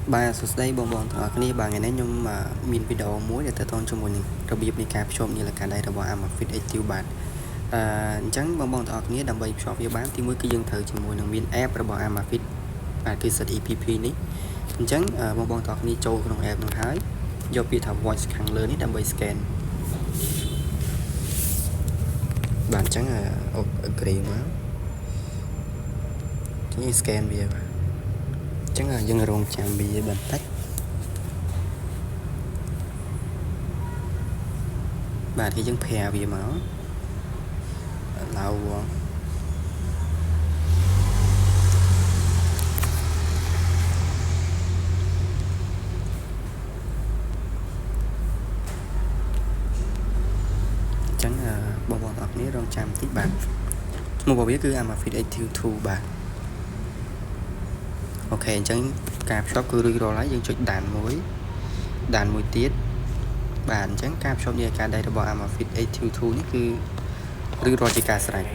Bà sốt đây bọn thọ cái này bà ngày nay nhưng mà mình video muối để tự tôn cho mình đặc biệtในการชมนี่แหละการได้ระบบ Amazfit Active បាទអញ្ចឹងបងប្អូនទាំងអស់គ្នាដើម្បីភ្ជាប់វាបានទីមួយគឺយើងត្រូវជាមួយនឹងមាន app របស់ Amazfit បាទគឺ set EPP នេះអញ្ចឹងបងប្អូនទាំងអស់គ្នាចូលក្នុង app នឹងហើយយកពាក្យថា voice ខាងលើនេះដើម្បី scan បាទអញ្ចឹងagree មកអញ្ចឹង scan វាបាទអញ្ចឹងយើងរងចាំវាបន្តិចបាទគឺយើងប្រើវាមកឡៅចឹងបងប្អូនទាំងអស់គ្នារងចាំតិចបាទឈ្មោះរបស់វាគឺ Amazfit Active 2 បាទអូខេអញ្ចឹងការភ្ជាប់គឺរួចរាល់ហើយយើងចុចដានមួយទៀតបាទអញ្ចឹងការភ្ជាប់នៃការដៃរបស់ Amazfit Active 2នេះគឺរួចរាល់ជាការស្រេច